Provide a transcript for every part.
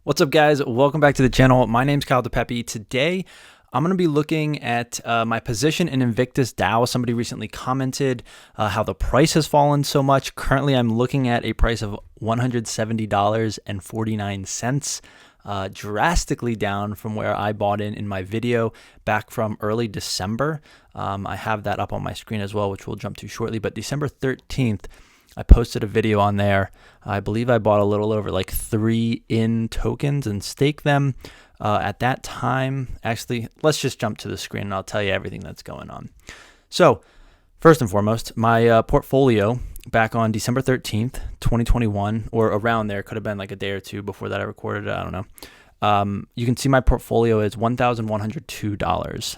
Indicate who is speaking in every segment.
Speaker 1: What's up, guys? Welcome back to the channel. My name's kyledipeppe. Today, I'm going to be looking at my position in Invictus DAO. Somebody recently commented how the price has fallen so much. Currently, I'm looking at a price of $170.49, drastically down from where I bought in my video back from early December. I have that up on my screen as well, which we'll jump to shortly. But December 13th, I posted a video on there. I believe I bought a little over like 3 in tokens and staked them. At that time, actually, let's just jump to the screen and I'll tell you everything that's going on. So first and foremost, my portfolio back on December 13th, 2021, or around there, could have been like a day or two before that I recorded it, I don't know. You can see my portfolio is $1,102.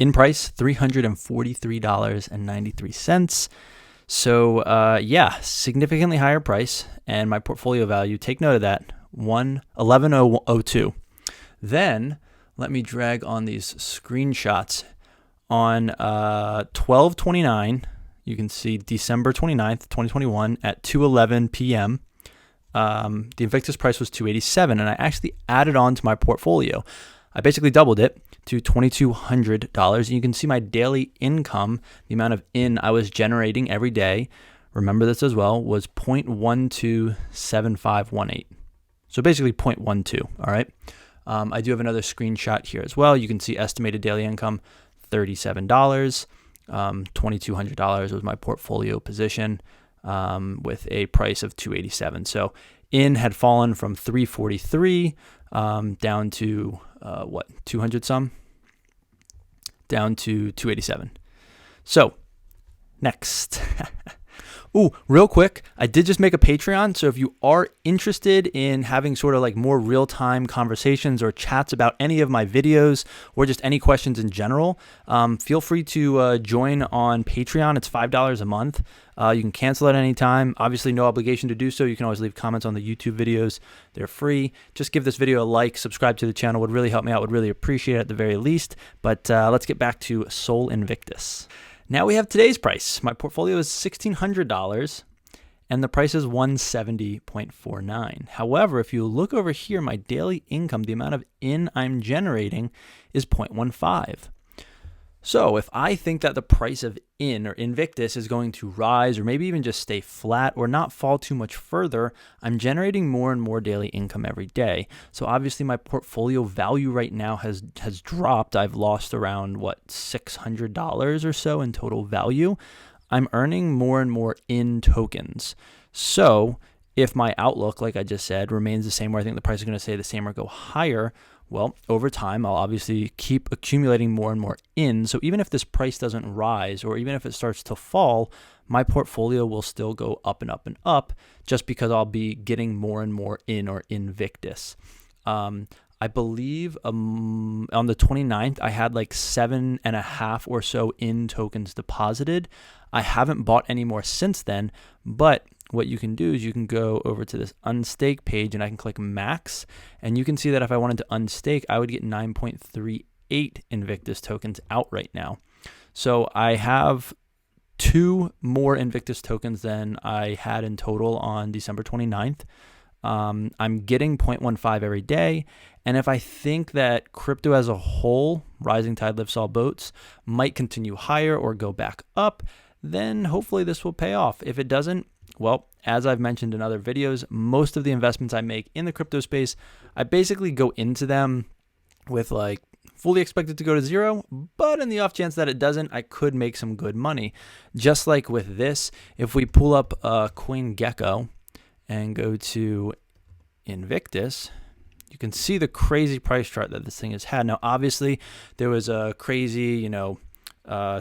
Speaker 1: In price, $343.93. So yeah, significantly higher price, and my portfolio value, take note of that, 11,002. Then let me drag on these screenshots. On 12/29, you can see December 29th, 2021 at 2:11 p.m. The Invictus price was 287, and I actually added on to my portfolio. I basically doubled it to $2,200. And you can see my daily income, the amount of in I was generating every day, remember this as well, was 0.127518. So basically 0.12, all right? I do have another screenshot here as well. You can see estimated daily income, $37. $2,200 was my portfolio position with a price of 287. So in had fallen from 343 down to 200 some, down to 287. So next. Ooh, real quick, I did just make a Patreon, so if you are interested in having sort of like more real-time conversations or chats about any of my videos or just any questions in general, feel free to join on Patreon. It's $5 a month. You can cancel at any time. Obviously, no obligation to do so. You can always leave comments on the YouTube videos. They're free. Just give this video a like, subscribe to the channel. Would really help me out. Would really appreciate it at the very least. But let's get back to Sol Invictus. Now we have today's price. My portfolio is $1,600 and the price is $170.49. However, if you look over here, my daily income, the amount of in I'm generating is 0.15. So if I think that the price of in or Invictus is going to rise or maybe even just stay flat or not fall too much further, I'm generating more and more daily income every day. So obviously my portfolio value right now has dropped. I've lost around, $600 or so in total value. I'm earning more and more in tokens. So if my outlook, like I just said, remains the same, where I think the price is going to stay the same or go higher, well, over time, I'll obviously keep accumulating more and more in. So even if this price doesn't rise or even if it starts to fall, my portfolio will still go up and up and up just because I'll be getting more and more in or Invictus. I believe on the 29th, I had like 7.5 or so in tokens deposited. I haven't bought any more since then, but what you can do is you can go over to this unstake page and I can click max, and you can see that if I wanted to unstake, I would get 9.38 Invictus tokens out right now. So I have 2 more Invictus tokens than I had in total on December 29th. I'm getting 0.15 every day. And if I think that crypto as a whole, rising tide lifts all boats, might continue higher or go back up, then hopefully this will pay off. If it doesn't, well, as I've mentioned in other videos, most of the investments I make in the crypto space, I basically go into them with like fully expected to go to zero, but in the off chance that it doesn't, I could make some good money. Just like with this, if we pull up CoinGecko and go to Invictus, you can see the crazy price chart that this thing has had. Now, obviously, there was a crazy,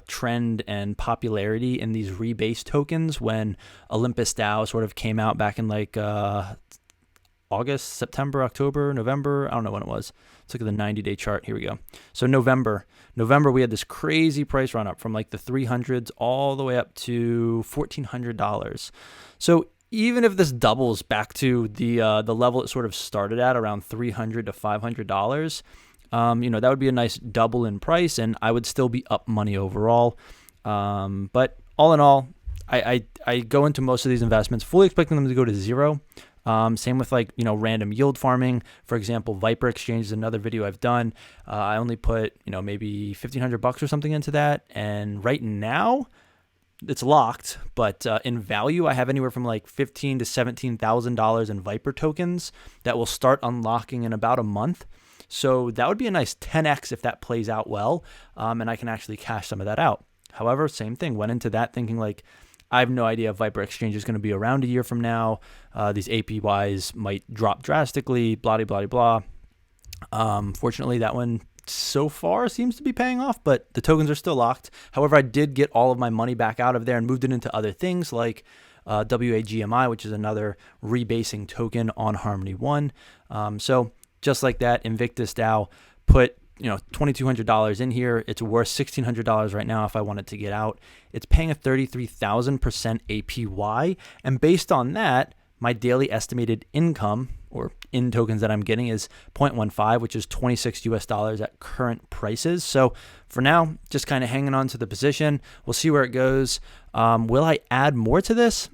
Speaker 1: trend and popularity in these rebase tokens when Olympus DAO sort of came out back in like August, September, October, November. I don't know when it was. Let's look at the 90-day chart. Here we go. So November, we had this crazy price run up from like the 300s all the way up to $1,400. So even if this doubles back to the level it sort of started at, around $300 to $500, that would be a nice double in price, and I would still be up money overall. But all in all, I go into most of these investments fully expecting them to go to zero. Same with like, random yield farming. For example, Viper Exchange is another video I've done. I only put, maybe $1,500 or something into that. And right now it's locked, but in value, I have anywhere from like $15,000 to $17,000 in Viper tokens that will start unlocking in about a month. So that would be a nice 10x if that plays out well, and I can actually cash some of that out. However, same thing, went into that thinking like, I have no idea if Viper Exchange is going to be around a year from now. These APYs might drop drastically, blah, blah, blah, blah. Fortunately, that one so far seems to be paying off, but the tokens are still locked. However, I did get all of my money back out of there and moved it into other things like WAGMI, which is another rebasing token on Harmony One. So just like that, Invictus DAO put $2,200 in here. It's worth $1,600 right now if I wanted to get out. It's paying a 33,000% APY, and based on that, my daily estimated income or in tokens that I'm getting is 0.15, which is $26 at current prices. So for now, just kind of hanging on to the position. We'll see where it goes. Will I add more to this?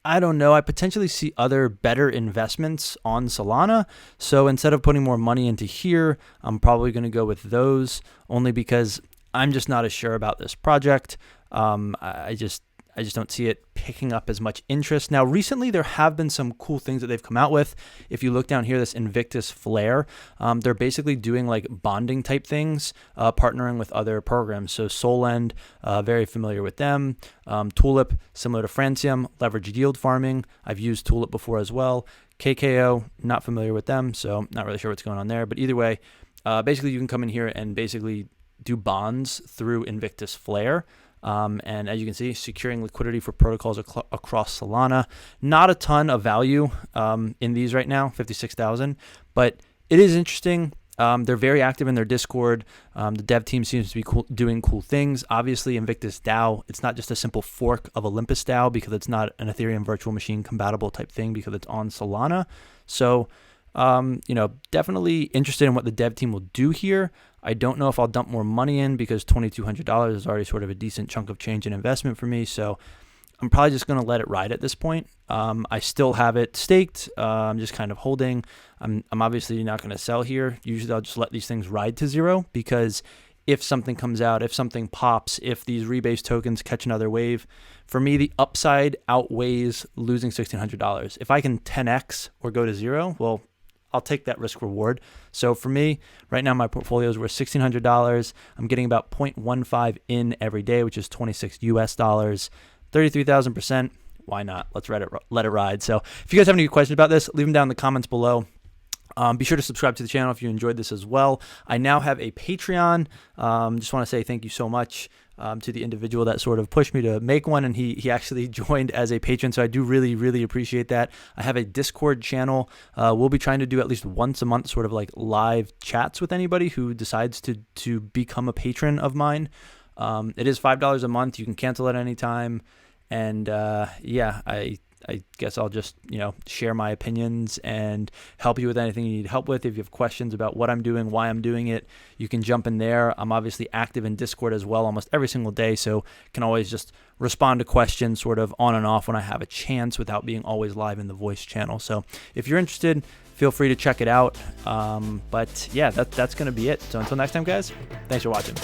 Speaker 1: I don't know. I potentially see other better investments on Solana. So instead of putting more money into here, I'm probably going to go with those only because I'm just not as sure about this project. I just don't see it picking up as much interest. Now, recently, there have been some cool things that they've come out with. If you look down here, this Invictus Flare, they're basically doing like bonding type things, partnering with other programs. So Solend, very familiar with them. Tulip, similar to Francium, leveraged yield farming. I've used Tulip before as well. KKO, not familiar with them, so not really sure what's going on there. But either way, basically you can come in here and basically do bonds through Invictus Flare. And as you can see, securing liquidity for protocols across Solana. Not a ton of value in these right now, 56,000, but it is interesting. They're very active in their Discord. The dev team seems to be doing cool things. Obviously, Invictus DAO, it's not just a simple fork of Olympus DAO because it's not an Ethereum virtual machine compatible type thing because it's on Solana. So, definitely interested in what the dev team will do here. I don't know if I'll dump more money in because $2,200 is already sort of a decent chunk of change in investment for me. So I'm probably just going to let it ride at this point. I still have it staked. I'm just kind of holding. I'm obviously not going to sell here. Usually I'll just let these things ride to zero because if something comes out, if something pops, if these rebase tokens catch another wave, for me, the upside outweighs losing $1,600. If I can 10x or go to zero, well, I'll take that risk reward. So for me, right now my portfolio is worth $1,600. I'm getting about 0.15 in every day, which is $26. 33,000%. Why not? Let's let it ride. So if you guys have any questions about this, leave them down in the comments below. Be sure to subscribe to the channel if you enjoyed this as well. I now have a Patreon. Just want to say thank you so much to the individual that sort of pushed me to make one, and he actually joined as a patron, so I do really, really appreciate that. I have a Discord channel. We'll be trying to do at least once a month sort of like live chats with anybody who decides to become a patron of mine. It is $5 a month. You can cancel at any time. And yeah, I guess I'll just, share my opinions and help you with anything you need help with. If you have questions about what I'm doing, why I'm doing it, you can jump in there. I'm obviously active in Discord as well almost every single day, so can always just respond to questions sort of on and off when I have a chance without being always live in the voice channel. So if you're interested, feel free to check it out. But yeah, that's going to be it. So until next time, guys, thanks for watching.